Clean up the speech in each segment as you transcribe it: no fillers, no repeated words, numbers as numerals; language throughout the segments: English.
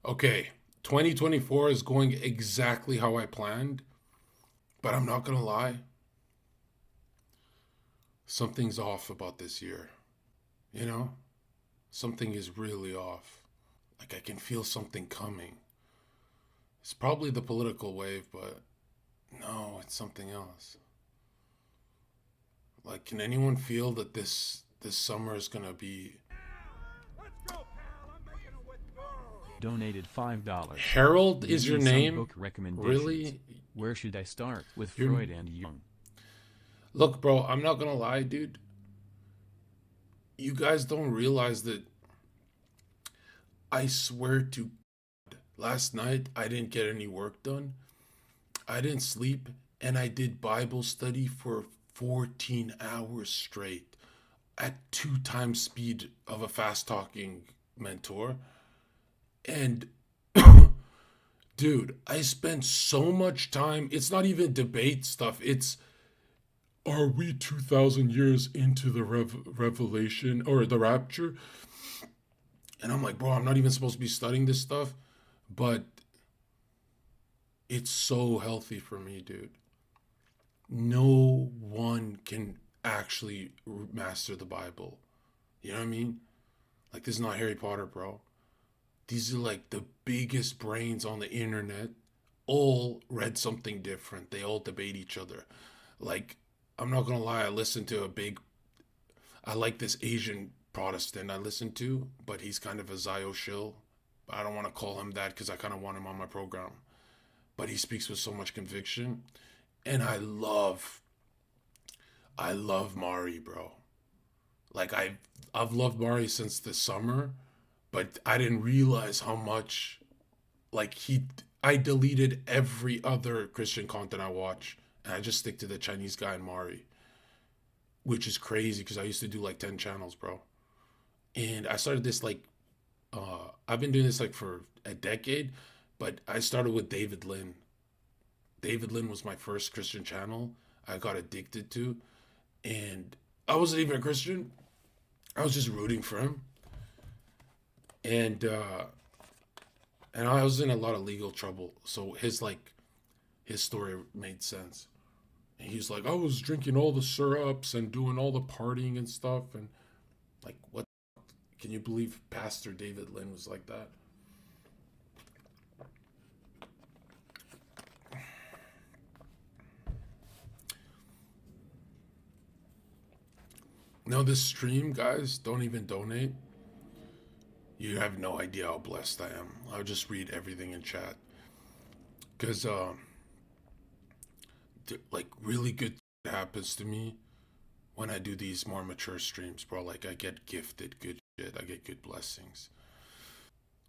Okay, 2024 is going exactly how I planned, but I'm not gonna lie, something's off about this year. You know? Something is really off. Like I can feel something coming. It's probably the political wave, but no, it's something else. Like, can anyone feel that this summer is gonna be? Donated $5. Harold is your Needing some name? book recommendations. Really? Where should I start with You're Freud and Jung? Look, bro, I'm not gonna lie, dude. You guys don't realize that I swear to last night I didn't get any work done. I didn't sleep and I did Bible study for 14 hours straight at 2 times speed of a fast talking mentor. And dude, I spent so much time. It's not even debate stuff. It's are we 2,000 years into the revelation or the rapture? And I'm like, bro, I'm not even supposed to be studying this stuff, but it's so healthy for me, dude. No one can actually master the Bible. You know what I mean? Like, this is not Harry Potter, bro. These are like the biggest brains on the internet. All read something different. They all debate each other. Like, I'm not gonna lie, I like this Asian Protestant I listen to, but he's kind of a Zio shill. I don't want to call him that because I kind of want him on my program. But he speaks with so much conviction. And I love Mari, bro. Like I've loved Mari since the summer, but I didn't realize how much like I deleted every other Christian content I watch and I just stick to the Chinese guy and Mari, which is crazy because I used to do like 10 channels, bro. And I started this like I've been doing this like for a decade, but I started with David Lin. David Lin was my first Christian channel I got addicted to, and I wasn't even a Christian. I was just rooting for him, and I was in a lot of legal trouble. So his story made sense. And he's like, I was drinking all the syrups and doing all the partying and stuff, and like, what? Can you believe Pastor David Lin was like that? Now this stream, guys, don't even donate. You have no idea how blessed I am. I'll just read everything in chat. Because, like, really good happens to me when I do these more mature streams, bro. Like, I get gifted good shit. I get good blessings.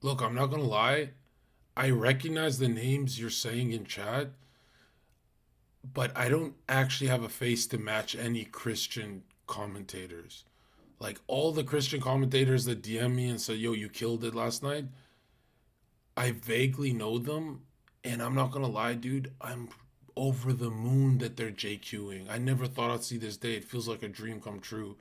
Look, I'm not gonna lie. I recognize the names you're saying in chat, but I don't actually have a face to match any Christian commentators. Like all the Christian commentators that DM me and say, yo, you killed it last night, I vaguely know them. And I'm not gonna lie, dude, I'm over the moon that they're JQing. I never thought I'd see this day. It feels like a dream come true.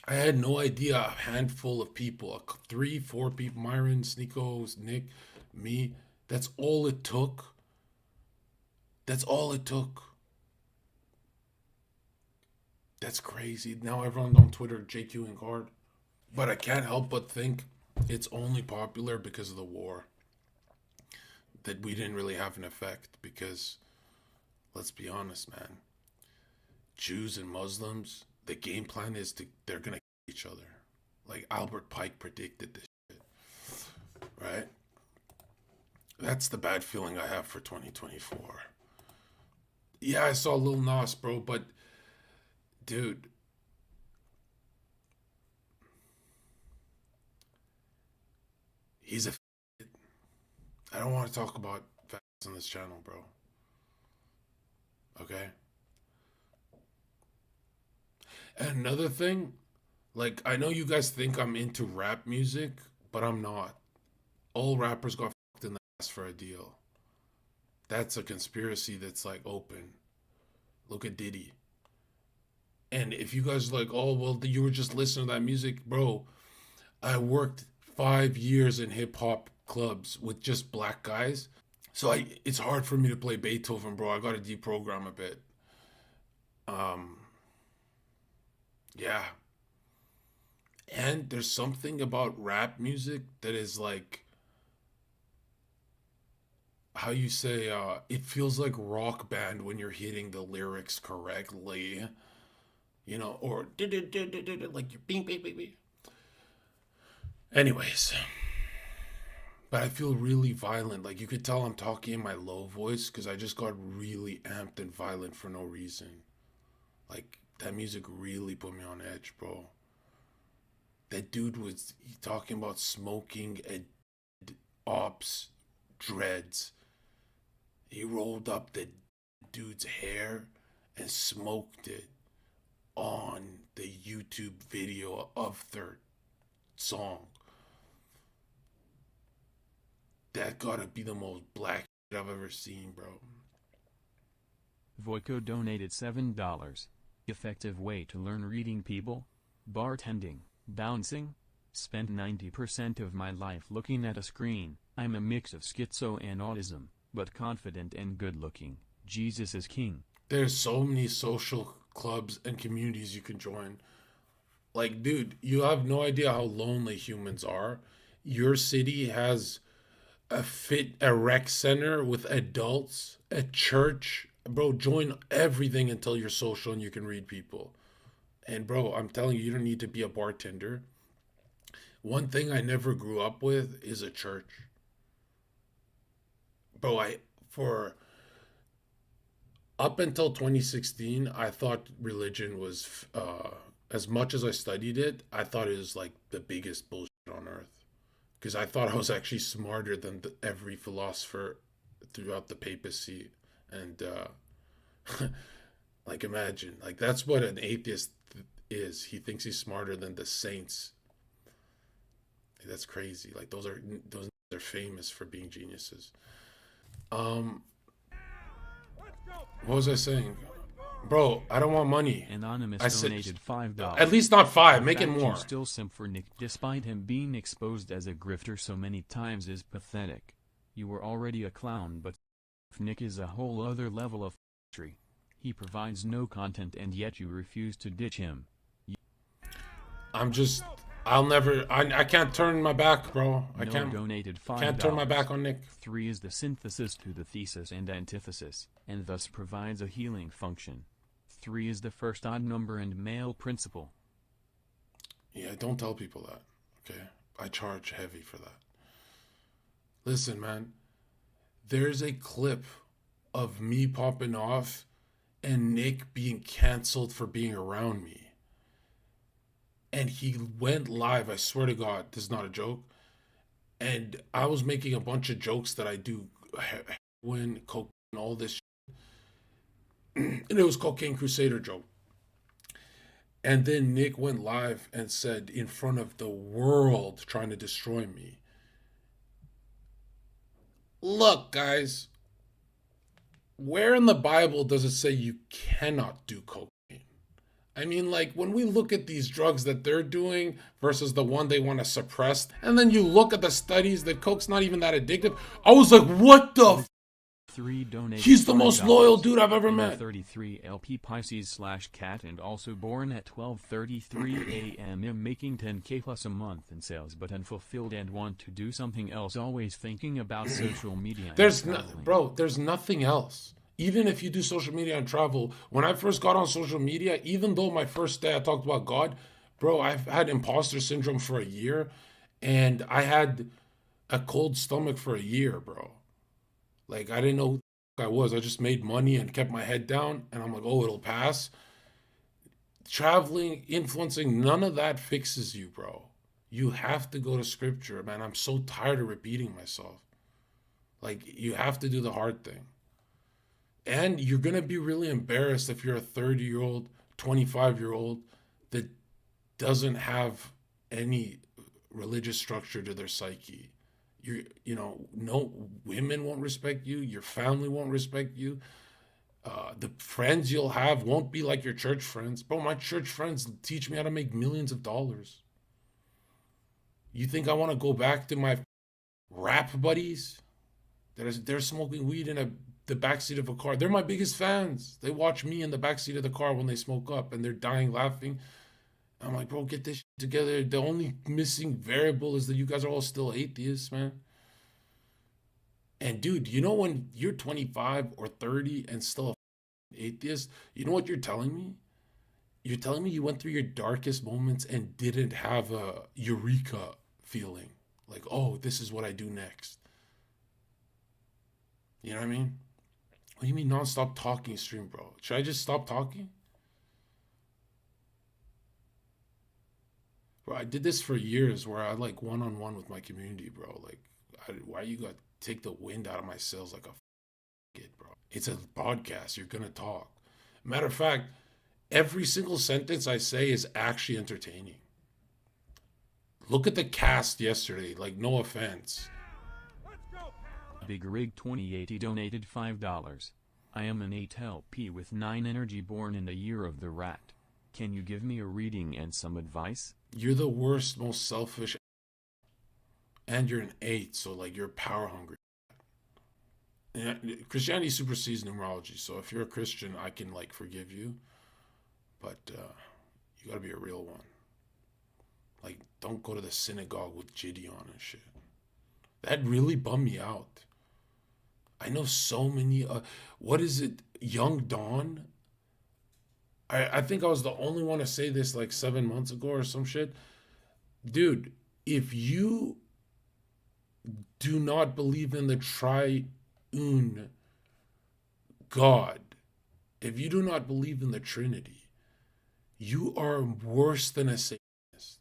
I had no idea a handful of people, 3, 4 people, Myron, Sneeko, Nick, me. That's all it took. That's all it took. That's crazy. Now everyone's on Twitter JQing hard. But I can't help but think it's only popular because of the war. That we didn't really have an effect because, let's be honest, man. Jews and Muslims, the game plan is they're gonna kill each other. Like Albert Pike predicted this shit. Right? That's the bad feeling I have for 2024. Yeah, I saw Lil Nas, bro, but dude, he's a. I don't want to talk about facts on this channel, bro. Okay? And another thing, like, I know you guys think I'm into rap music, but I'm not. All rappers got fucked in the ass for a deal. That's a conspiracy that's like open. Look at Diddy. And if you guys are like, oh, well, you were just listening to that music, bro, I worked 5 years in hip hop clubs with just black guys. So it's hard for me to play Beethoven, bro. I got to deprogram a bit. Um, yeah. And there's something about rap music that is like, how you say, it feels like rock band when you're hitting the lyrics correctly, or like you're bing, bing, bing, bing. Anyways, but I feel really violent. Like you could tell I'm talking in my low voice because I just got really amped and violent for no reason. Like that music really put me on edge, bro. That dude was talking about smoking and ops dreads. He rolled up the dude's hair and smoked it on the YouTube video of their song. That gotta be the most black shit I've ever seen, bro. Voico donated $7. Effective way to learn reading people? Bartending, bouncing? Spend 90% of my life looking at a screen. I'm a mix of schizo and autism, but confident and good looking. Jesus is king. There's so many social clubs and communities you can join. Like, dude, you have no idea how lonely humans are. Your city has a rec center with adults, a church. Bro, join everything until you're social and you can read people. And bro, I'm telling you, you don't need to be a bartender. One thing I never grew up with is a church. Bro, for up until 2016, I thought religion was, as much as I studied it, I thought it was like the biggest bullshit on earth. Because I thought I was actually smarter than every philosopher throughout the papacy. And, like, imagine, like, that's what an atheist is. He thinks he's smarter than the saints. Like, that's crazy. Like, those are famous for being geniuses. What was I saying? Bro, I don't want money. Anonymous donated $5. At least not 5. Make it The fact more. you still simp for Nick despite him being exposed as a grifter so many times is pathetic. You were already a clown, but Nick is a whole other level of f***ery. He provides no content and yet you refuse to ditch him. I can't turn my back, bro. I Donated $5. Can't turn my back on Nick. 3 is the synthesis to the thesis and antithesis, and thus provides a healing function. 3 is the first odd number and male principle. Yeah, don't tell people that, okay? I charge heavy for that. Listen, man, there's a clip of me popping off and Nick being canceled for being around me. And he went live, I swear to God, this is not a joke. And I was making a bunch of jokes that I do heroin, cocaine, all this shit. And it was cocaine crusader joke. And then Nick went live and said in front of the world trying to destroy me, look, guys, where in the Bible does it say you cannot do cocaine? I mean, like, when we look at these drugs that they're doing versus the one they want to suppress, and then you look at the studies that coke's not even that addictive, I was like, what the 3 donated. He's the most loyal dude I've ever met. 33 LP Pisces/cat and also born at 12:33 a.m. making 10K plus a month in sales but unfulfilled and want to do something else, always thinking about social media. There's nothing else. Even if you do social media and travel, when I first got on social media, even though my first day I talked about God, bro, I've had imposter syndrome for a year and I had a cold stomach for a year, bro. Like, I didn't know who the I was. I just made money and kept my head down. And I'm like, oh, it'll pass. Traveling, influencing, none of that fixes you, bro. You have to go to scripture, man. I'm so tired of repeating myself. Like, you have to do the hard thing. And you're going to be really embarrassed if you're a 30-year-old, 25-year-old that doesn't have any religious structure to their psyche. No women won't respect you. Your family won't respect you. The friends you'll have won't be like your church friends. Bro, my church friends teach me how to make millions of dollars. You think I want to go back to my rap buddies they're smoking weed in the backseat of a car? They're my biggest fans. They watch me in the backseat of the car when they smoke up and they're dying laughing. I'm like, bro, get this shit together. The only missing variable is that you guys are all still atheists, man. And dude, you know when you're 25 or 30 and still a atheist, you know what you're telling me? You're telling me you went through your darkest moments and didn't have a eureka feeling. Like, oh, this is what I do next. You know what I mean? What do you mean non-stop talking stream, bro? Should I just stop talking? Bro, I did this for years where I like one-on-one with my community, bro. Like, why you got to take the wind out of my sails like a kid, bro? It's a podcast. You're going to talk. Matter of fact, every single sentence I say is actually entertaining. Look at the cast yesterday. Like, no offense. Big Rig 2080 donated $5. I am an 8 LP with 9 energy born in the year of the rat. Can you give me a reading and some advice? You're the worst, most selfish. And you're an 8, so like you're power hungry. And Christianity supersedes numerology, so if you're a Christian, I can like forgive you. But you gotta be a real one. Like, don't go to the synagogue with Gideon and shit. That really bummed me out. I know so many. What is it? Young Dawn? I think I was the only one to say this like 7 months ago or some shit. Dude, if you do not believe in the triune God, if you do not believe in the Trinity, you are worse than a Satanist.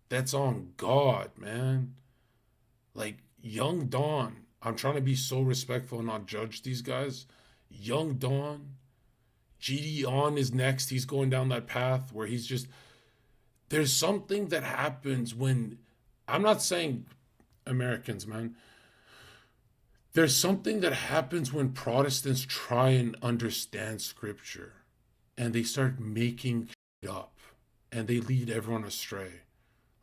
That's on God, man. Like, Young Dawn, I'm trying to be so respectful and not judge these guys. Young Dawn, GD is next. He's going down that path where he's just, there's something that happens when, I'm not saying Americans, man. There's something that happens when Protestants try and understand scripture and they start making shit up and they lead everyone astray.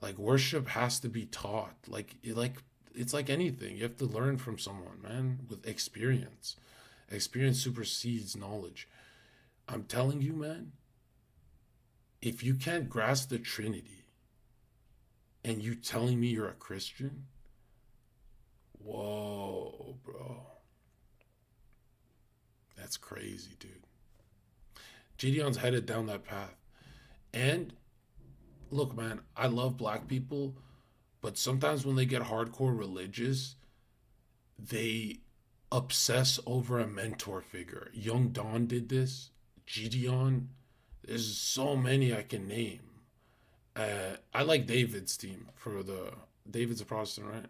Like, worship has to be taught. Like it's like anything. You have to learn from someone, man, with experience. Experience supersedes knowledge. I'm telling you, man, if you can't grasp the Trinity and you telling me you're a Christian, whoa, bro. That's crazy, dude. Gideon's headed down that path. And look, man, I love black people, but sometimes when they get hardcore religious, they obsess over a mentor figure. Young Dawn did this. Gideon. There's so many I can name. I like David's team for the David's a Protestant, right?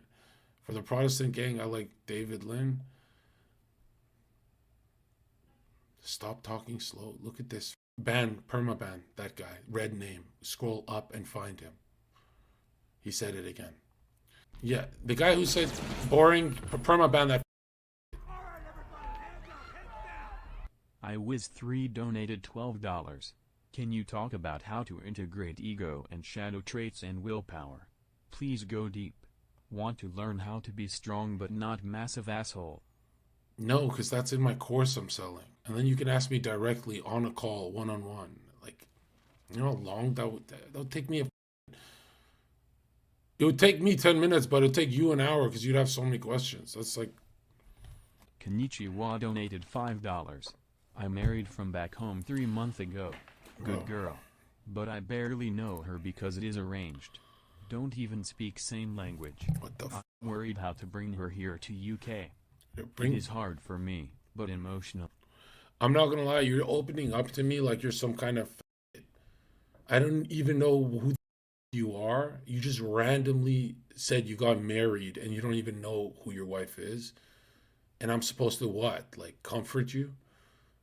For the Protestant gang, I like David Lynn. Stop talking slow. Look at this. Permaban, that guy. Red name. Scroll up and find him. He said it again. Yeah, the guy who said boring, permaban that. iWiz3 donated $12. Can you talk about how to integrate ego and shadow traits and willpower? Please go deep. Want to learn how to be strong but not massive asshole. No, because that's in my course I'm selling. And then you can ask me directly on a call, one-on-one. Like, you know how long that would take me? It would take me 10 minutes, but it would take you an hour because you'd have so many questions. That's like... Konnichiwa donated $5. I married from back home 3 months ago. Good girl. But I barely know her because it is arranged. Don't even speak same language. What the I'm worried how to bring her here to UK. It is hard for me, but emotional. I'm not gonna lie, you're opening up to me like you're some kind of... I don't even know who you are. You just randomly said you got married and you don't even know who your wife is. And I'm supposed to what? Like, comfort you?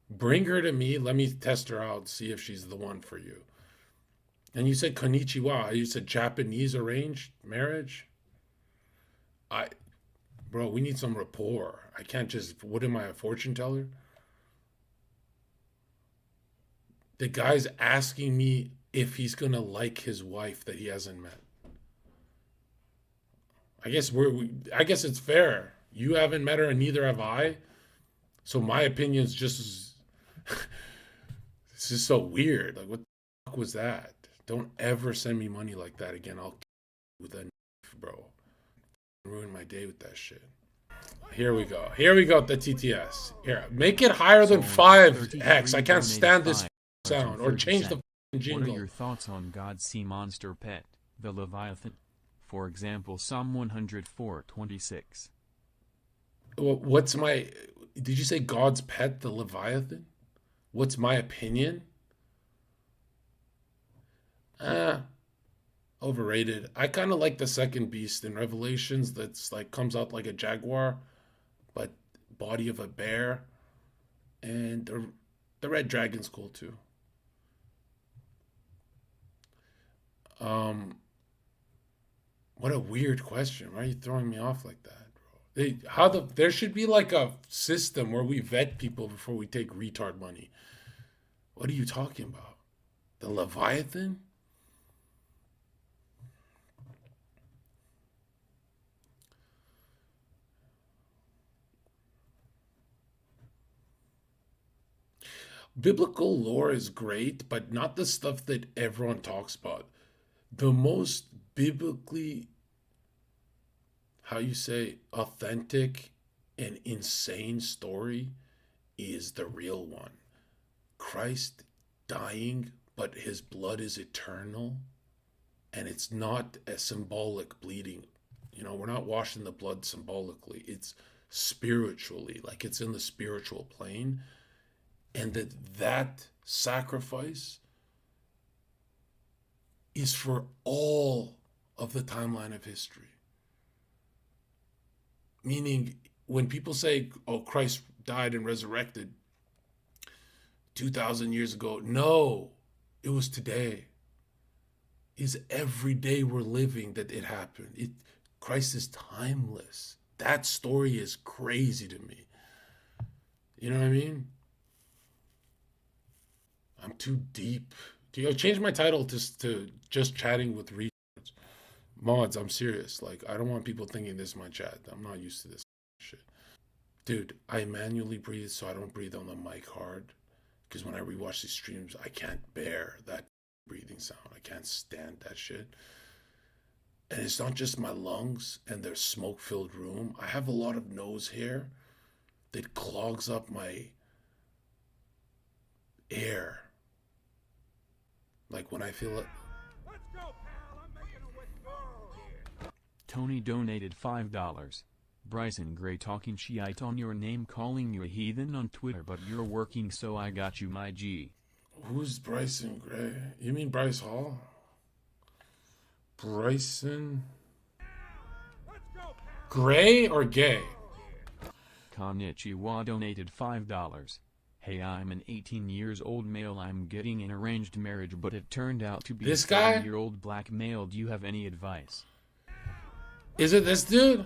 Bring her to me. Let me test her out, see if she's the one for you. And you said konnichiwa. You said Japanese arranged marriage? Bro, we need some rapport. I can't just... What am I, a fortune teller? The guy's asking me if he's gonna like his wife that he hasn't met. I guess it's fair. You haven't met her, and neither have I. So my opinion's just it's just so weird. Like, what the fuck was that? Don't ever send me money like that again. I'll kill you with a knife, bro. Ruin my day with that shit. Here we go. Here we go. The TTS. Here, make it higher than 5x. I can't stand this sound. Or change the jingle. What are your thoughts on God's sea monster pet, the Leviathan? For example, Psalm 104:26. What's my? Did you say God's pet, the Leviathan? What's my opinion? Overrated. I kind of like the second beast in Revelations that's like comes out like a jaguar, but body of a bear. And the red dragon's cool too. What a weird question. Why are you throwing me off like that, bro? There should be like a system where we vet people before we take retard money. What are you talking about? The Leviathan? Biblical lore is great, but not the stuff that everyone talks about. The most biblically, how you say, authentic and insane story is the real one. Christ dying, but his blood is eternal, and it's not a symbolic bleeding. We're not washing the blood symbolically. It's spiritually, like it's in the spiritual plane, and that sacrifice is for all of the timeline of history. Meaning, when people say, oh, Christ died and resurrected 2,000 years ago, no, it was today. It's every day we're living that it happened. Christ is timeless. That story is crazy to me. You know what I mean? I'm too deep. Change my title to just chatting with retards. Mods, I'm serious. Like, I don't want people thinking this is my chat. I'm not used to this shit. Dude, I manually breathe so I don't breathe on the mic hard. Because when I rewatch these streams, I can't bear that breathing sound. I can't stand that shit. And it's not just my lungs and their smoke-filled room. I have a lot of nose hair that clogs up my air. Like when I feel it. Let's go, pal. I'm making a withdrawal here. Tony donated $5. Bryson Gray talking shite on your name, calling you a heathen on Twitter, but you're working, so I got you, my G. Who's Bryson Gray? You mean Bryce Hall? Bryson Gray or gay? Konichiwa donated $5. Hey, I'm an 18 years old male. I'm getting an arranged marriage, but it turned out to be this a guy? 7-year-old black male. Do you have any advice? Is it this dude?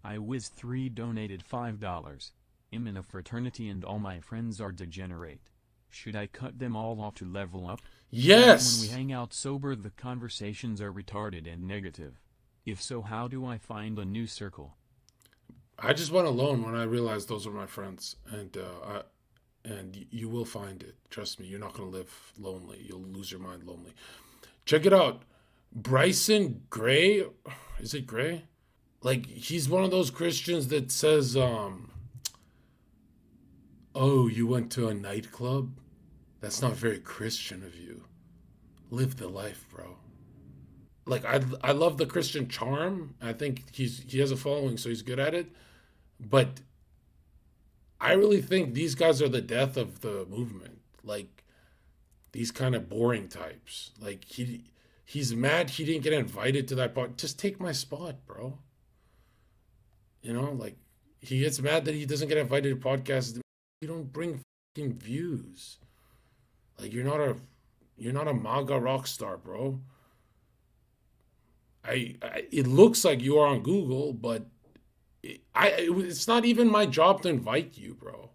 I Wiz3 donated $5. I'm in a fraternity and all my friends are degenerate. Should I cut them all off to level up? Yes! When we hang out sober, the conversations are retarded and negative. If so, how do I find a new circle? I just went alone when I realized those were my friends, and you will find it. Trust me, you're not going to live lonely. You'll lose your mind lonely. Check it out. Bryson Gray, is it Gray? Like, he's one of those Christians that says, oh, you went to a nightclub? That's not very Christian of you. Live the life, bro. Like, I love the Christian charm. I think he has a following, so he's good at it. But I really think these guys are the death of the movement. Like, these kind of boring types. Like, he's mad he didn't get invited to that part. Just take my spot, bro. Like, he gets mad that he doesn't get invited to podcasts. You don't bring fucking views. Like, you're not a MAGA rock star, bro. It looks like you are on Google, but it's not even my job to invite you, bro.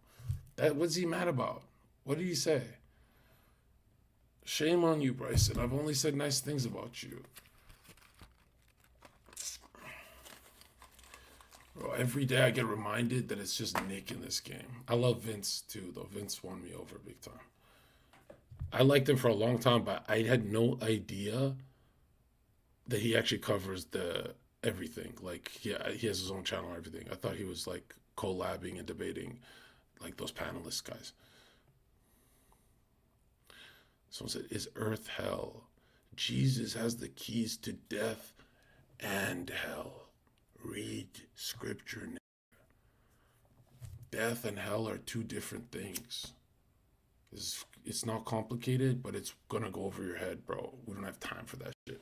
What's he mad about? What did he say? Shame on you, Bryson. I've only said nice things about you. Bro, every day I get reminded that it's just Nick in this game. I love Vince too, though. Vince won me over big time. I liked him for a long time, but I had no idea that he actually covers the everything. Like he has his own channel and everything. I thought he was like collabing and debating like those panelist guys. Someone said, "Is Earth hell? Jesus has the keys to death and hell. Read scripture." Death and hell are two different things. It's not complicated, but it's gonna go over your head, bro. We don't have time for that shit.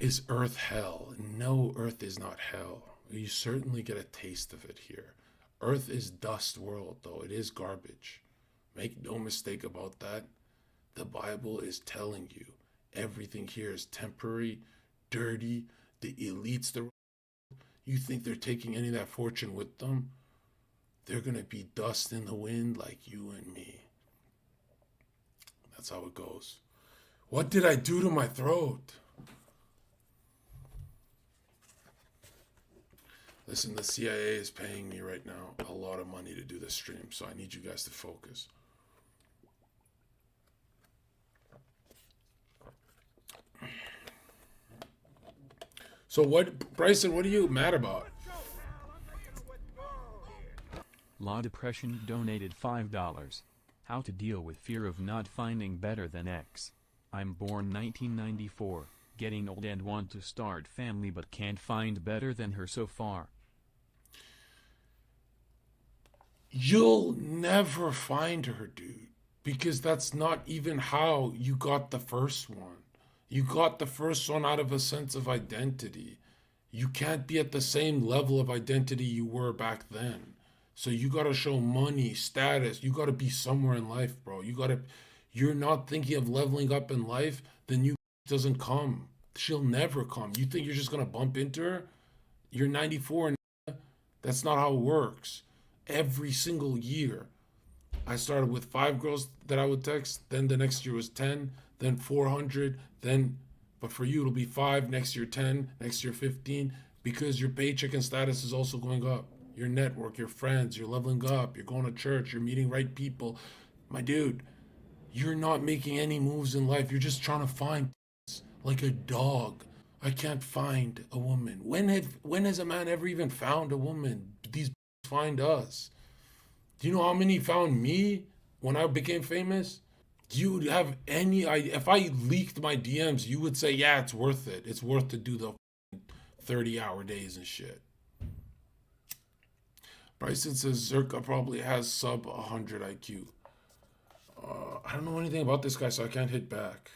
Is Earth hell? No, Earth is not hell. You certainly get a taste of it here. Earth is dust world, though. It is garbage. Make no mistake about that. The Bible is telling you everything here is temporary, dirty. The elites, you think they're taking any of that fortune with them? They're going to be dust in the wind like you and me. That's how it goes. What did I do to my throat? Listen, the CIA is paying me right now a lot of money to do this stream, so I need you guys to focus. So what, Bryson, what are you mad about? La Depression donated $5. How to deal with fear of not finding better than X. I'm born 1994, getting old and want to start family but can't find better than her so far. You'll never find her, dude, because that's not even how you got the first one. You got the first one out of a sense of identity. You can't be at the same level of identity you were back then. So you got to show money, status. You got to be somewhere in life, bro. You're not thinking of leveling up in life, then you doesn't come. She'll never come. You think you're just going to bump into her? You're 94 and that's not how it works. Every single year, I started with 5 girls that I would text. Then the next year was 10, then 400, but for you it'll be 5, next year 10, next year 15, because your paycheck and status is also going up. Your network, your friends, you're leveling up, you're going to church, you're meeting right people. My dude, you're not making any moves in life. You're just trying to find like a dog. I can't find a woman. When has a man ever even found a woman? These find us. Do you know how many found me when I became famous? Do you have any idea? If I leaked my DMs, you would say, yeah, it's worth it. It's worth to do the 30-hour days and shit. Bryson says ZHERKA probably has sub 100 IQ. I don't know anything about this guy, so I can't hit back.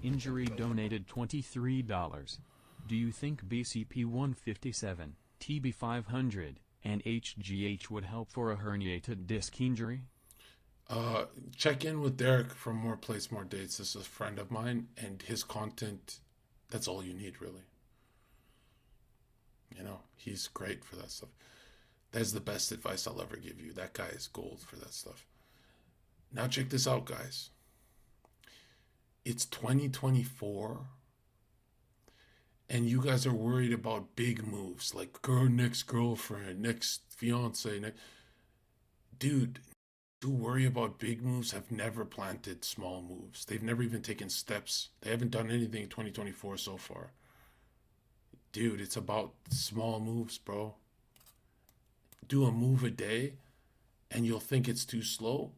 Injury donated $23. Do you think BCP 157, TB 500, and HGH would help for a herniated disc injury? Check in with Derek from More Place, More Dates. This is a friend of mine, and his content, that's all you need, really. You know, he's great for that stuff. That's the best advice I'll ever give you. That guy is gold for that stuff. Now check this out, guys. It's 2024, and you guys are worried about big moves, like next girlfriend, next fiance. Dude, who worry about big moves have never planted small moves. They've never even taken steps. They haven't done anything in 2024 so far. Dude, it's about small moves, bro. Do a move a day, and you'll think it's too slow.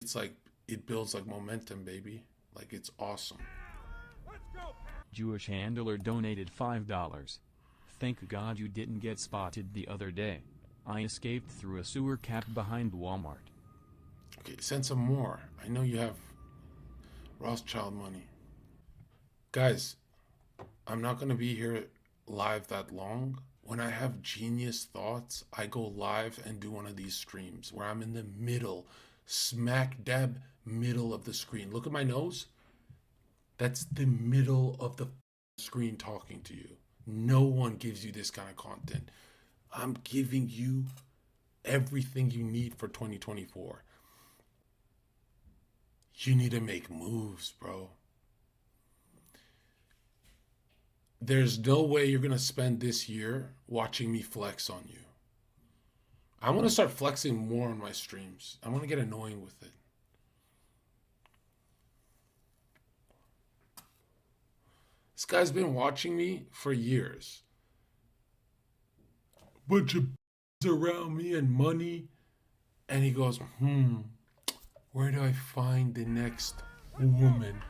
It's like, it builds like momentum, baby. Like, it's awesome. Jewish handler donated $5. Thank God you didn't get spotted the other day. I escaped through a sewer cap behind Walmart. Okay, send some more. I know you have Rothschild money. Guys, I'm not going to be here live that long. When I have genius thoughts, I go live and do one of these streams where I'm in the middle, smack dab middle of the screen. Look at my nose. That's the middle of the screen talking to you. No one gives you this kind of content. I'm giving you everything you need for 2024. You need to make moves, bro. there's no way you're going to spend this year watching me flex on you. I'm going to start flexing more on my streams. I'm going to get annoying with it. This guy's been watching me for years. Bunch of around me and money. And he goes, where do I find the next woman?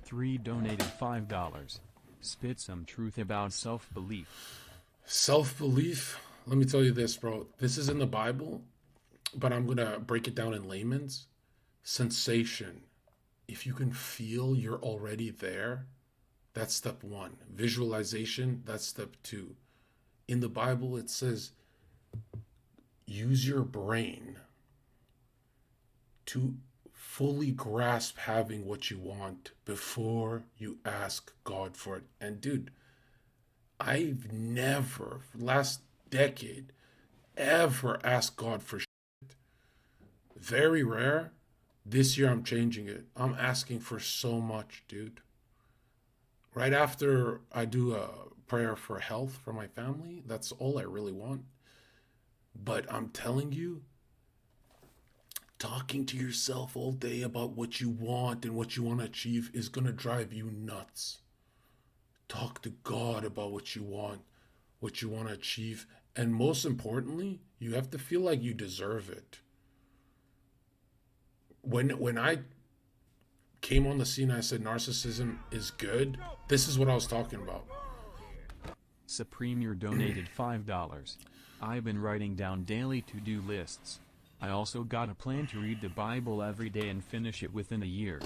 3 donated $5. Spit some truth about self-belief. Self-belief? Let me tell you this, bro. This is in the Bible, but I'm going to break it down in layman's. Sensation. If you can feel you're already there, that's step 1. Visualization, that's step 2. In the Bible, it says, use your brain to fully grasp having what you want before you ask God for it. And dude, I've never, last decade, ever asked God for shit. Very rare. This year I'm changing it. I'm asking for so much, dude. Right after I do a prayer for health for my family, that's all I really want. But I'm telling you, talking to yourself all day about what you want and what you want to achieve is going to drive you nuts. Talk to God about what you want to achieve. And most importantly, you have to feel like you deserve it. When I came on the scene, I said narcissism is good. This is what I was talking about. Supreme donated $5. I've been writing down daily to-do lists. I also got a plan to read the Bible every day and finish it within a year.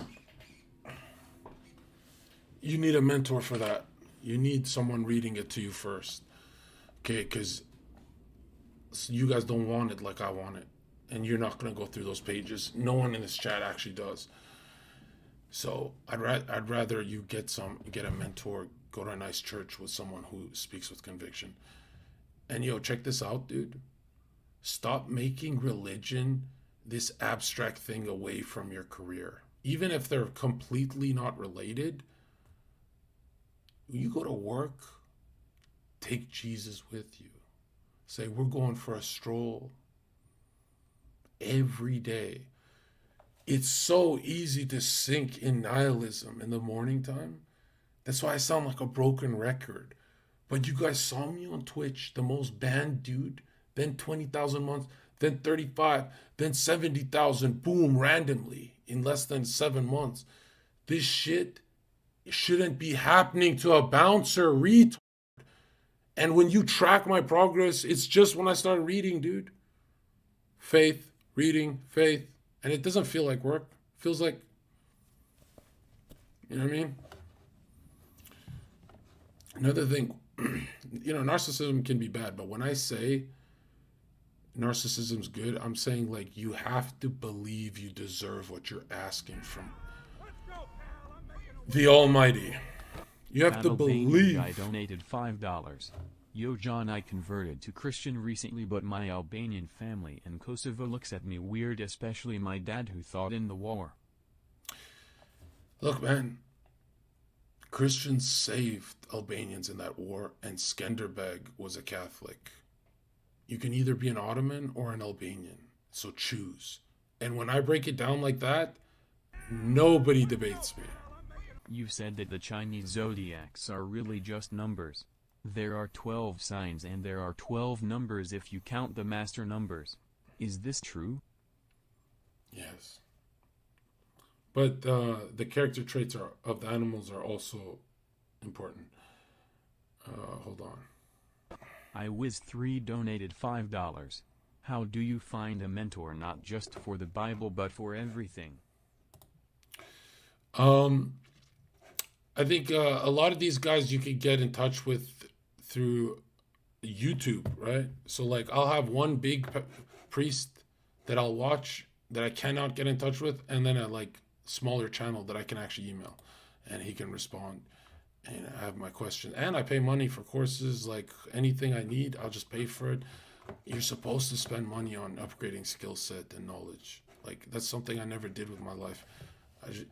You need a mentor for that. You need someone reading it to you first. Okay, because you guys don't want it like I want it. And you're not going to go through those pages. No one in this chat actually does. So I'd rather you get a mentor, go to a nice church with someone who speaks with conviction. And yo, check this out, dude. Stop making religion this abstract thing away from your career. Even if they're completely not related, when you go to work, take Jesus with you. Say, we're going for a stroll every day. It's so easy to sink in nihilism in the morning time. That's why I sound like a broken record. But you guys saw me on Twitch, the most banned dude, then 20,000 months, then 35, then 70,000, boom, randomly in less than 7 months. This shit shouldn't be happening to a bouncer, retard. And when you track my progress, it's just when I start reading, dude. Faith, reading, faith. And it doesn't feel like work. It feels like, you know what I mean? Another thing, narcissism can be bad, but when I say narcissism's good, I'm saying like you have to believe you deserve what you're asking from the Almighty. You have to believe. I donated $5. Yo, John, I converted to Christian recently, but my Albanian family in Kosovo looks at me weird, especially my dad who fought in the war. Look, man, Christians saved Albanians in that war, and Skanderbeg was a Catholic. You can either be an Ottoman or an Albanian, so choose. And when I break it down like that, nobody debates me. You've said that the Chinese zodiacs are really just numbers. There are 12 signs and there are 12 numbers if you count the master numbers. Is this true? Yes. But the character traits of the animals are also important. Hold on. I Wiz3 donated $5. How do you find a mentor not just for the Bible but for everything? I think a lot of these guys you can get in touch with through YouTube, right? So like I'll have one big priest that I'll watch that I cannot get in touch with, and then a like smaller channel that I can actually email and he can respond and I have my question. And I pay money for courses, like anything I need, I'll just pay for it. You're supposed to spend money on upgrading skill set and knowledge. Like that's something I never did with my life.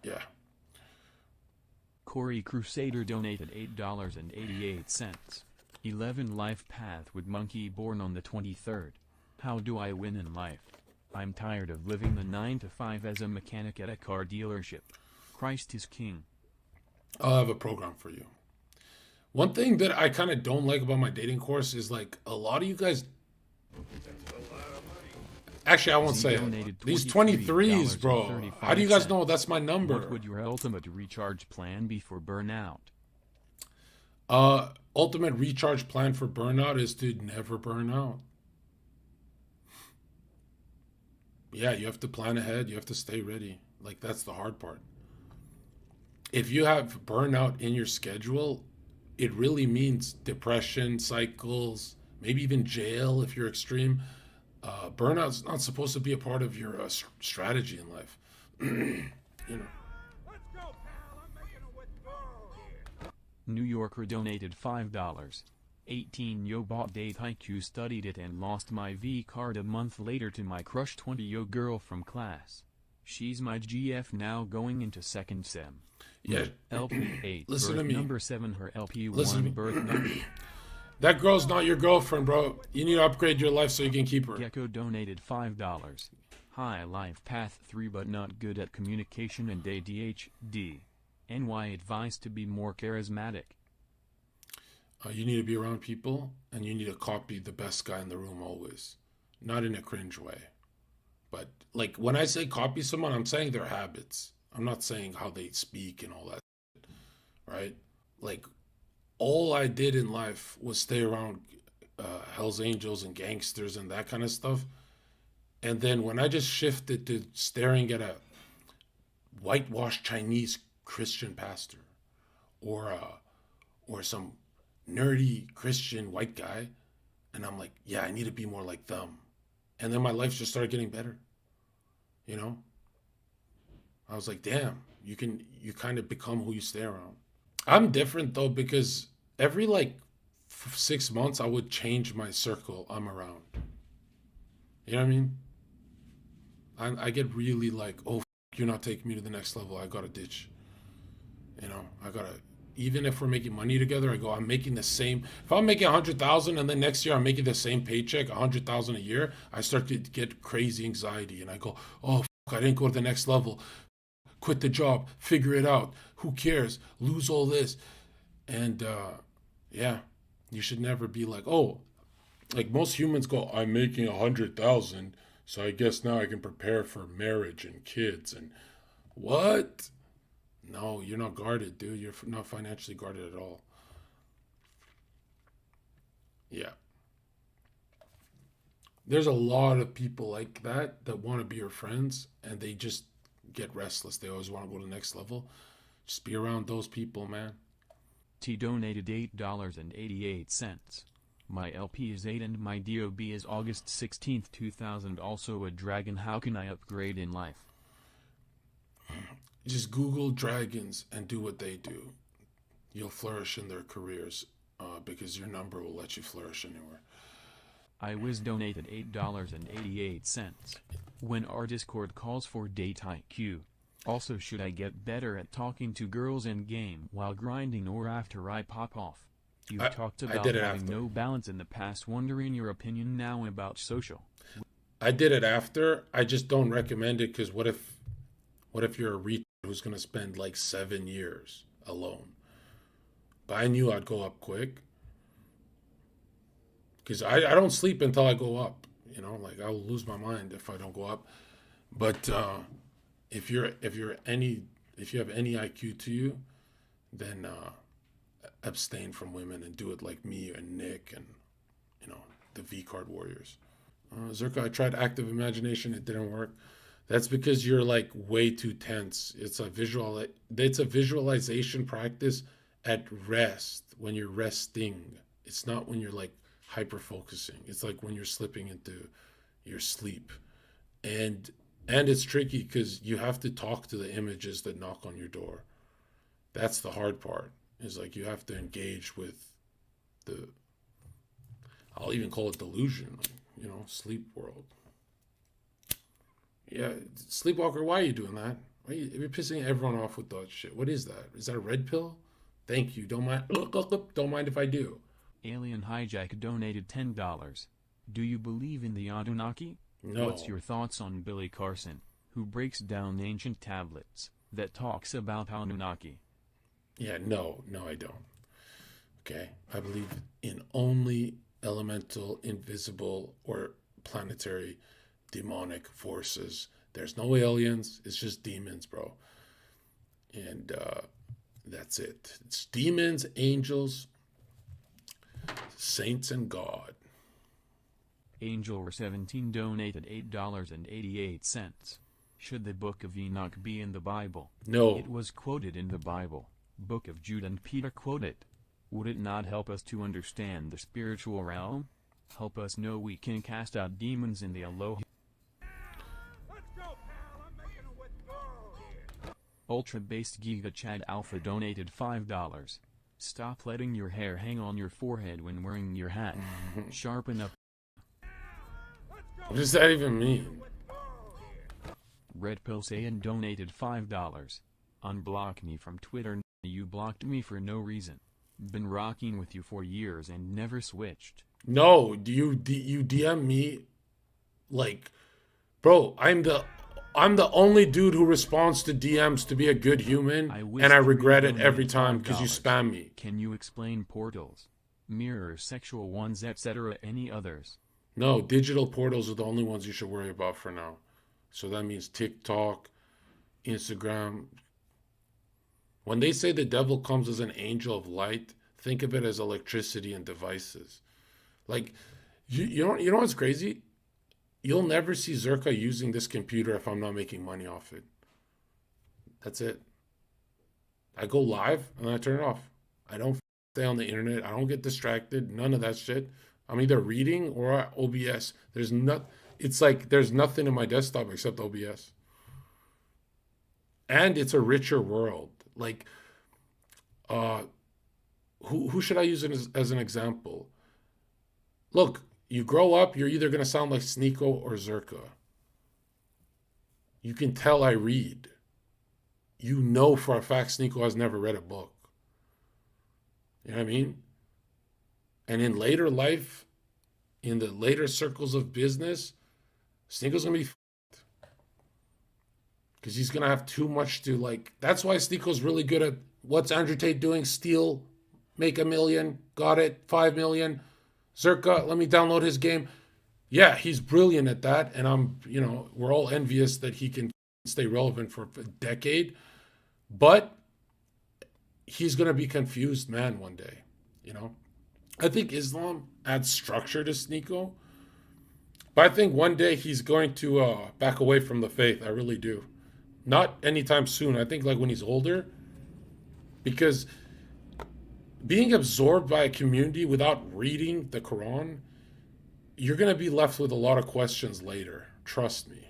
Yeah. Corey Crusader donated $8.88. 11 Life Path with Monkey born on the 23rd. How do I win in life? I'm tired of living the 9 to 5 as a mechanic at a car dealership. Christ is King. I'll have a program for you. One thing that I kind of don't like about my dating course is like a lot of you guys. Actually, I won't say it. These 23s, bro. How do you guys know that's my number? What would your ultimate recharge plan be for burnout? Ultimate recharge plan for burnout is to never burn out. Yeah, you have to plan ahead. You have to stay ready. Like, that's the hard part. If you have burnout in your schedule, it really means depression, cycles, maybe even jail if you're extreme. Burnout's not supposed to be a part of your strategy in life. You know. Let's go, pal. I'm making a withdrawal here. New Yorker donated $5. 18 Yo bought Date IQ, studied it and lost my V card a month later to my crush 20 Yo girl from class. She's my GF now going into second sem. Yeah. LP 8 Listen birth to me. number 7 her LP Listen to 1 me. birth number. That girl's not your girlfriend, bro. You need to upgrade your life so you can keep her. Gecko donated $5. Hi Life Path 3 but not good at communication and ADHD. NY advice to be more charismatic. You need to be around people, and you need to copy the best guy in the room always. Not in a cringe way. But, like, when I say copy someone, I'm saying their habits. I'm not saying how they speak and all that, right? Like, all I did in life was stay around Hells Angels and gangsters and that kind of stuff. And then when I just shifted to staring at a whitewashed Chinese Christian pastor or some nerdy Christian white guy, and I'm like, yeah, I need to be more like them. And then my life just started getting better. You know? I was like, damn, you kind of become who you stay around. I'm different though, because every 6 months I would change my circle I'm around. You know what I mean? I get really like, oh, you're not taking me to the next level. I gotta ditch. You know, even if we're making money together, I go, I'm making the same. If I'm making 100,000 and then next year I'm making the same paycheck, 100,000 a year, I start to get crazy anxiety and I go, oh, I didn't go to the next level. Quit the job, figure it out. Who cares? Lose all this. And yeah, you should never be like, oh, like most humans go, I'm making 100,000, so I guess now I can prepare for marriage and kids. And what? No, you're not guarded, dude. You're not financially guarded at all. Yeah. There's a lot of people like that want to be your friends, and they just get restless. They always want to go to the next level. Just be around those people, man. T donated $8.88. My LP is 8 and my DOB is August 16th, 2000. Also a dragon. How can I upgrade in life? Just Google dragons and do what they do. You'll flourish in their careers because your number will let you flourish anywhere. I was donated $8.88. When our Discord calls for Date IQ. Also, should I get better at talking to girls in game while grinding or after I pop off? You talked about having after. no balance in the past. Wondering your opinion now about social. I did it after. I just don't recommend it because what if you're a retard who's going to spend 7 years alone? But I knew I'd go up quick because I don't sleep until I go up. You know, I'll lose my mind if I don't go up. But if you have any IQ to you, then abstain from women and do it like me and Nick and the V card warriors. ZHERKA, I tried active imagination, it didn't work. That's because you're way too tense. It's a visualization practice at rest, when you're resting. It's not when you're hyper focusing. It's when you're slipping into your sleep. And it's tricky because you have to talk to the images that knock on your door. That's the hard part. Is you have to engage with I'll even call it delusion, sleep world. Yeah, Sleepwalker, why are you doing that? You're pissing everyone off with that shit. What is that? Is that a red pill? Thank you. Don't mind. Don't mind if I do. Alien Hijack donated $10. Do you believe in the Anunnaki? No. What's your thoughts on Billy Carson, who breaks down ancient tablets that talks about Anunnaki? Yeah, no, I don't. Okay? I believe in only elemental, invisible, or planetary demonic forces. There's no aliens. It's just demons, bro. And that's it. It's demons, angels, saints, and God. Angel17 donated $8.88. Should the Book of Enoch be in the Bible? No. It was quoted in the Bible. Book of Jude and Peter quote it. Would it not help us to understand the spiritual realm? Help us know we can cast out demons in the Aloha. Let's go, pal. I'm making it with girl here. Ultra-based Giga Chad Alpha donated $5. Stop letting your hair hang on your forehead when wearing your hat. Sharpen up. What does that even mean? Red Pill Saiyan donated $5. Unblock me from Twitter. You blocked me for no reason. Been rocking with you for years and never switched. No, do you DM me? Like, bro, I'm the only dude who responds to DMs to be a good human, and I regret it every time because you spam me. Can you explain portals, mirrors, sexual ones, etc.? Any others? No, digital portals are the only ones you should worry about for now. So that means TikTok, Instagram. When they say the devil comes as an angel of light, think of it as electricity and devices. Like, you know what's crazy? You'll never see ZHERKA using this computer if I'm not making money off it. That's it. I go live and then I turn it off. I don't stay on the internet. I don't get distracted. None of that shit. I'm either reading or OBS. It's like there's nothing in my desktop except OBS. And it's a richer world. Like, who should I use as an example? Look, you grow up, you're either going to sound like Sneeko or ZHERKA. You can tell I read. You know for a fact Sneeko has never read a book. You know what I mean? And in later life, in the later circles of business, Sneeko's going to be f***ed. Because he's going to have too much to, like... That's why Sneeko's really good at, what's Andrew Tate doing? Steal, make $1 million, got it, 5 million. ZHERKA, let me download his game. Yeah, he's brilliant at that. And we're all envious that he can stay relevant for a decade. But he's going to be confused man one day, I think Islam adds structure to Sneeko. But I think one day he's going to back away from the faith. I really do. Not anytime soon. I think like when he's older. Because being absorbed by a community without reading the Quran, you're going to be left with a lot of questions later. Trust me,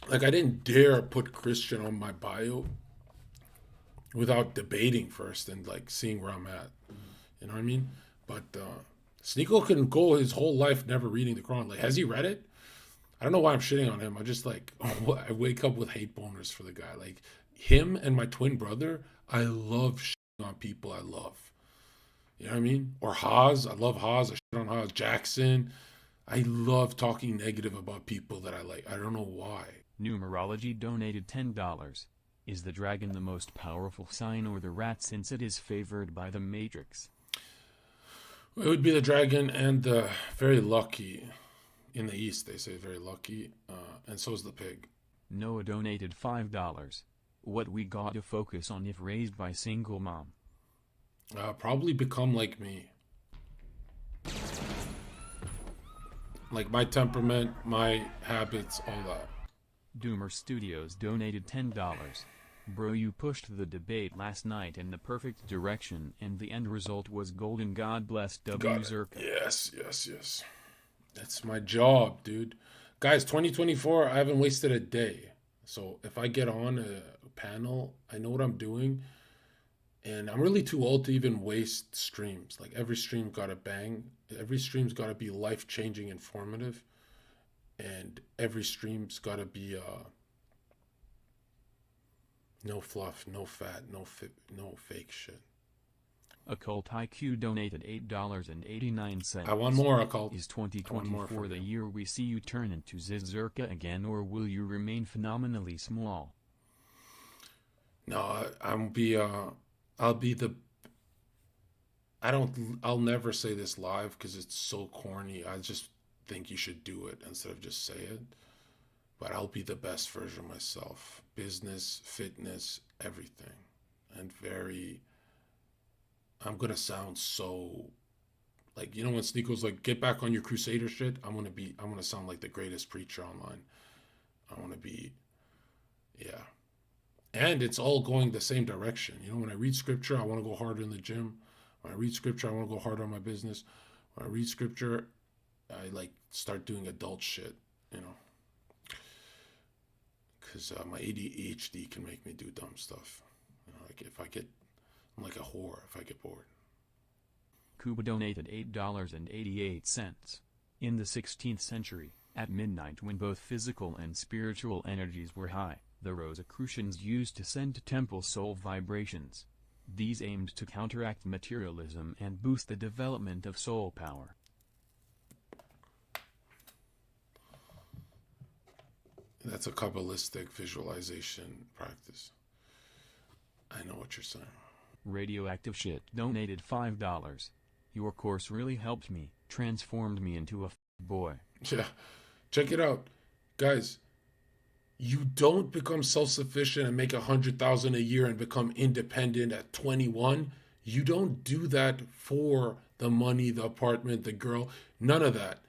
Like I didn't dare put Christian on my bio without debating first and like seeing where I'm at. You know what I mean? But Sneeko can go his whole life never reading the Quran. Like, has he read it? I don't know why I'm shitting on him. I just like, I wake up with hate boners for the guy. Like him and my twin brother, I love shitting on people I love. You know what I mean? Or Haas, I love Haas. I shit on Haas. Jackson, I love talking negative about people that I like. I don't know why. Numerology donated $10. Is the dragon the most powerful sign or the rat since it is favored by the Matrix? It would be the dragon and the very lucky. In the East, they say very lucky. And so is the pig. Noah donated $5. What we got to focus on if raised by single mom? Probably become like me. Like my temperament, my habits, all that. Doomer Studios donated $10. Bro, you pushed the debate last night in the perfect direction and the end result was golden. God bless ZHERKA. Yes. That's my job, dude. Guys, 2024, I haven't wasted a day. So if I get on a panel, I know what I'm doing. And I'm really too old to even waste streams. Like every stream got to bang. Every stream's got to be life-changing, informative. and every stream's got to be no fluff, no fat, no fake shit. Occult IQ donated $8.89. I want more, Occult. Is I want more 2024 from the you. year we see you turn into ZHERKA again, or will you remain phenomenally small? No, I'll be the. I'll never say this live because it's so corny. I just think you should do it instead of just say it. But I'll be the best version of myself. Business, fitness, everything. And I'm gonna sound so like, when Sneako's like, get back on your Crusader shit. I'm gonna sound like the greatest preacher online. I wanna be, yeah. And it's all going the same direction. When I read scripture, I want to go harder in the gym. When I read scripture, I want to go harder on my business. When I read scripture, I like start doing adult shit, because my ADHD can make me do dumb stuff. Like I'm like a whore if I get bored. Kuba donated $8.88. In the 16th century, at midnight when both physical and spiritual energies were high, the Rosicrucians used to send to temples soul vibrations. These aimed to counteract materialism and boost the development of soul power. That's a Kabbalistic visualization practice. I know what you're saying. Radioactive Shit donated $5. Your course really helped me, transformed me into a boy. Yeah, check it out, guys. You don't become self-sufficient and make $100,000 a year and become independent at 21. You don't do that for the money, the apartment, the girl, none of that.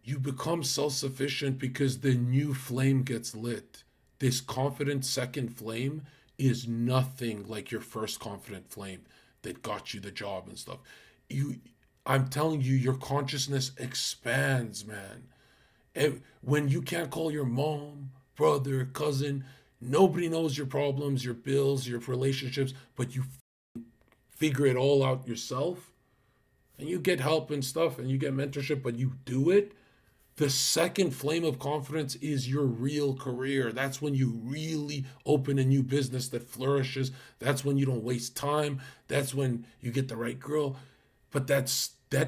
You become self-sufficient because the new flame gets lit. This confident second flame is nothing like your first confident flame that got you the job and stuff. I'm telling you, your consciousness expands, man. When you can't call your mom, brother, cousin, nobody knows your problems, your bills, your relationships, but you figure it all out yourself, and you get help and stuff, and you get mentorship, but you do it. The second flame of confidence is your real career. That's when you really open a new business that flourishes. That's when you don't waste time. That's when you get the right girl. But that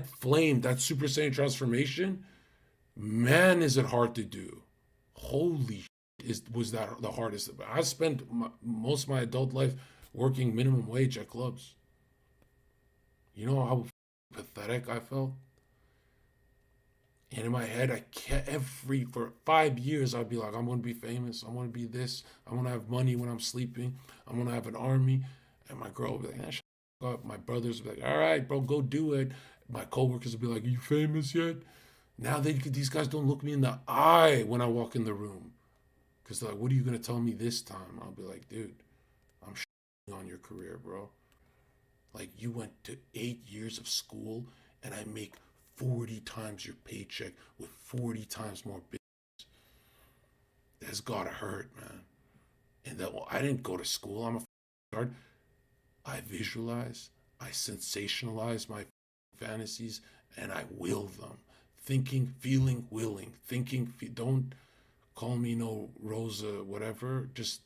flame, that Super Saiyan transformation, man, is it hard to do. Holy was that the hardest. I spent most of my adult life working minimum wage at clubs. You know how pathetic I felt? And in my head, I can't, for 5 years, I'd be like, I'm going to be famous. I want to be this. I want to have money when I'm sleeping. I want to have an army. And my girl would be like, shut up. My brothers would be like, all right, bro, go do it. My coworkers would be like, are you famous yet? Now these guys don't look me in the eye when I walk in the room. Because they're like, what are you going to tell me this time? I'll be like, dude, I'm on your career, bro. Like, you went to 8 years of school, and I make 40 times your paycheck with 40 times more business. That's gotta hurt, man. And I didn't go to school. I'm a guard. I visualize, I sensationalize my fantasies, and I will them. Thinking, feeling, willing. Don't call me no Rosa, whatever. Just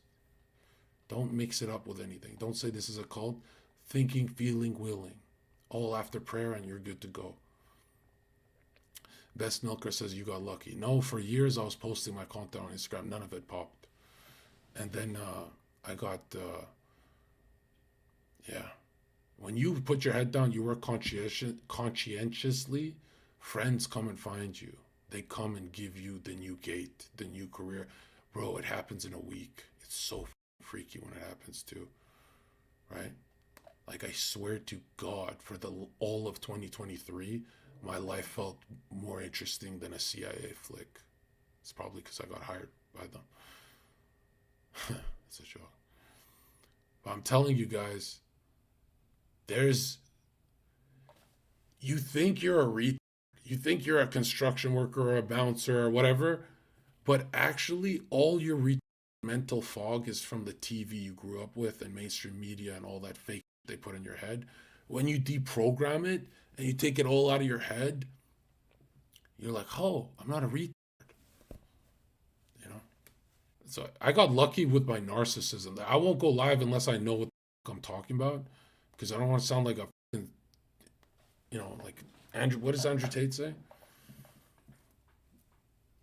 don't mix it up with anything. Don't say this is a cult. Thinking, feeling, willing. All after prayer, and you're good to go. Best Milker says you got lucky. No, for years I was posting my content on Instagram. None of it popped. And then I got, yeah. When you put your head down, you work conscientiously, friends come and find you. They come and give you the new gate, the new career. Bro, it happens in a week. It's so freaky when it happens too, right? Like, I swear to God, for all of 2023, my life felt more interesting than a CIA flick. It's probably because I got hired by them. It's a joke. But I'm telling you guys, you think you're a you think you're a construction worker or a bouncer or whatever, but actually all your mental fog is from the TV you grew up with and mainstream media and all that fake they put in your head. When you deprogram it and you take it all out of your head, you're like, oh, I'm not a retard. So I got lucky with my narcissism. I won't go live unless I know what I'm talking about, because I don't want to sound like a, like Andrew. What does Andrew Tate say?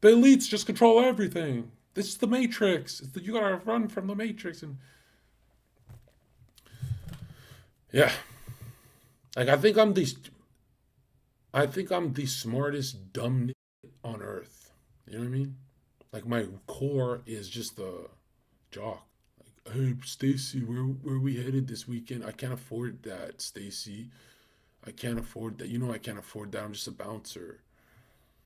The elites just control everything. This is the Matrix. You gotta run from the Matrix, and yeah, like I think I'm the smartest dumb on earth. You know what I mean? Like my core is just the jock. Like, hey, Stacy, where we headed this weekend? I can't afford that, Stacy. I can't afford that. I can't afford that. I'm just a bouncer.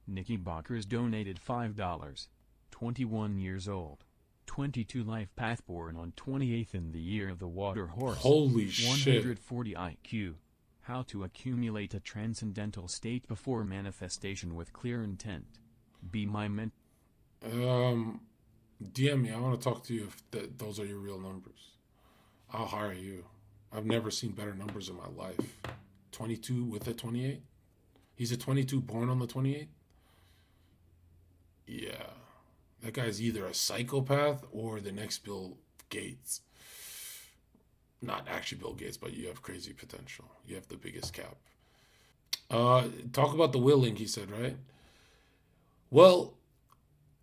Nikki Bakers donated $5. 21 years old. 22 life path, born on 28th in the year of the water horse. Holy shit. 140 IQ. How to accumulate a transcendental state before manifestation with clear intent. Be my mentor. DM me. I want to talk to you if those are your real numbers. I'll hire you. I've never seen better numbers in my life. 22 with a 28? He's a 22 born on the 28th? Yeah. That guy's either a psychopath or the next Bill Gates. Not actually Bill Gates, but you have crazy potential. You have the biggest cap. Talk about the willing, he said, right? Well,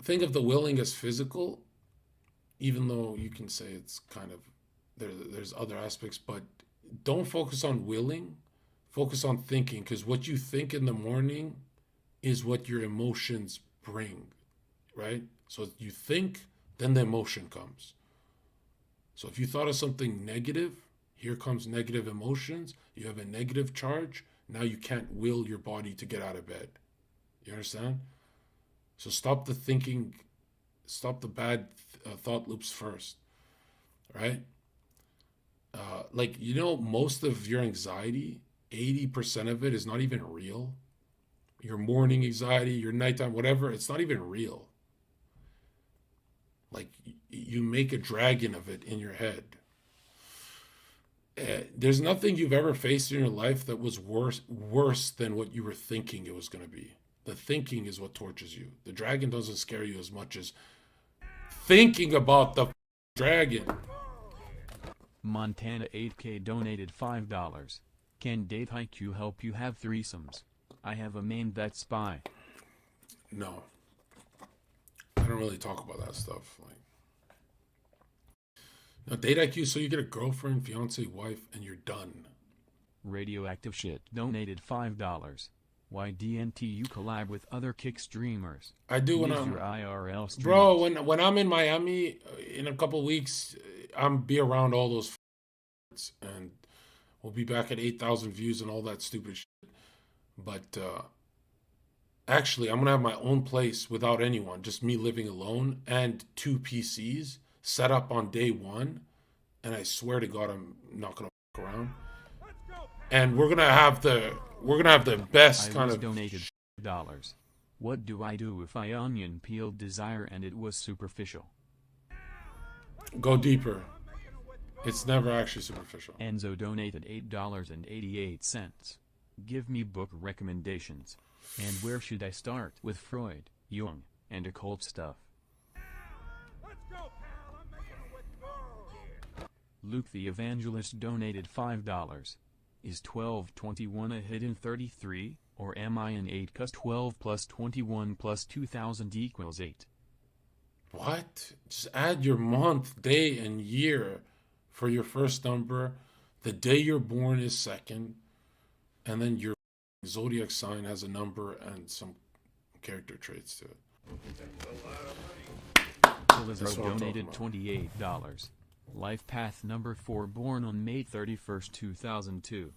think of the willing as physical, even though you can say it's kind of, there's other aspects, but don't focus on willing, focus on thinking, because what you think in the morning is what your emotions bring, right? So you think, then the emotion comes. So if you thought of something negative, here comes negative emotions, you have a negative charge, now you can't will your body to get out of bed. You understand? So stop the thinking, stop the bad thought loops first, right? Most of your anxiety, 80% of it is not even real. Your morning anxiety, your nighttime, whatever, it's not even real. Like, you make a dragon of it in your head. There's nothing you've ever faced in your life that was worse than what you were thinking it was going to be. The thinking is what tortures you. The dragon doesn't scare you as much as thinking about the dragon. Montana 8K donated $5. Can Date IQ help you have threesomes? I have a main that's spy. No. I don't really talk about that stuff. Now, Date IQ, so you get a girlfriend, fiance, wife, and you're done. Radioactive Shit donated $5. Why didn't you collab with other kick streamers? I do when Use I'm your IRL streams. Bro, when I'm in Miami in a couple weeks, I'm be around all those and we'll be back at 8,000 views and all that stupid shit. But actually, I'm gonna have my own place without anyone, just me living alone, and 2 PCs set up on day one. And I swear to God, I'm not gonna fuck around. And we're gonna have the best kind of donated $. What do I do if I onion peeled desire and it was superficial? Go deeper. It's never actually superficial. Enzo donated $8.88. Give me book recommendations. And where should I start? With Freud, Jung, and occult stuff. Let's go, pal. I'm making a withdrawal here. Luke the Evangelist donated $5. Is 1221 a hidden 33, or am I an 8? Cause 12 plus 21 plus 2000 equals 8. What? Just add your month, day, and year for your first number. The day you're born is second. And then your zodiac sign has a number and some character traits to it. Elizabeth donated $28. Life path number 4, born on May 31st, 2002.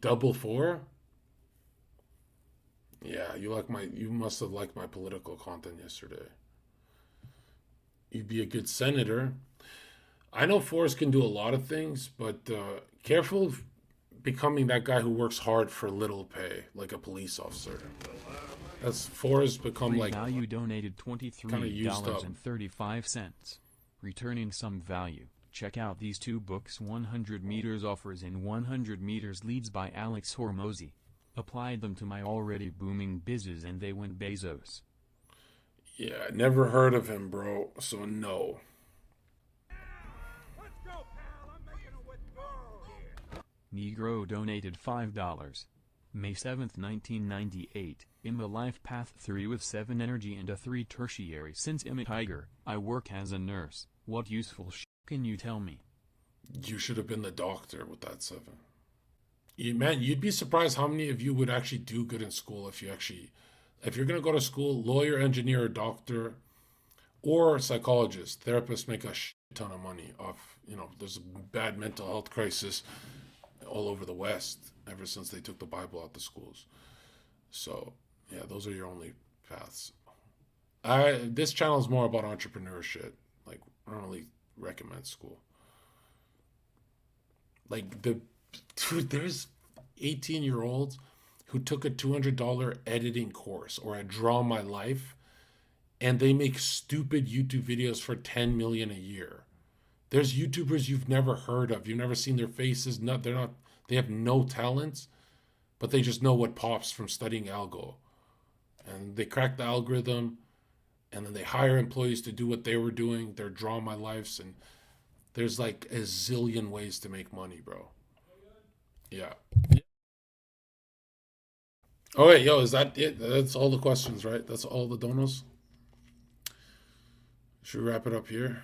Double 4? Yeah, you must have liked my political content yesterday. You'd be a good senator. I know 4s can do a lot of things, but careful becoming that guy who works hard for little pay, like a police officer. That's 4s become like value donated $23.35. Returning some value. Check out these 2 books. 100 Meters Offers and 100 Meters Leads by Alex Hormozy. Applied them to my already booming business and they went Bezos. Yeah, never heard of him, bro. So no. Let's go, pal. I'm making a withdrawal here. Negro donated $5. May 7, 1998. In the life path 3 with 7 energy and a 3 tertiary. Since I'm a tiger, I work as a nurse. What useful can you tell me? You should have been the doctor with that 7. Man, you'd be surprised how many of you would actually do good in school if you're going to go to school, lawyer, engineer, or doctor, or psychologist. Therapists make a shit ton of money off, there's a bad mental health crisis all over the West ever since they took the Bible out the schools. So, yeah, those are your only paths. This channel is more about entrepreneurship. Like, I don't really recommend school. Like, dude, there's 18-year-olds who took a $200 editing course or a Draw My Life, and they make stupid YouTube videos for 10 million a year. There's YouTubers you've never heard of. You've never seen their faces. They have no talents, but they just know what pops from studying algo. And they crack the algorithm, and then they hire employees to do what they were doing, their Draw My Lives, and there's like a zillion ways to make money, bro. Yeah. All right, yo, is that it? That's all the questions, right? That's all the donos? Should we wrap it up here?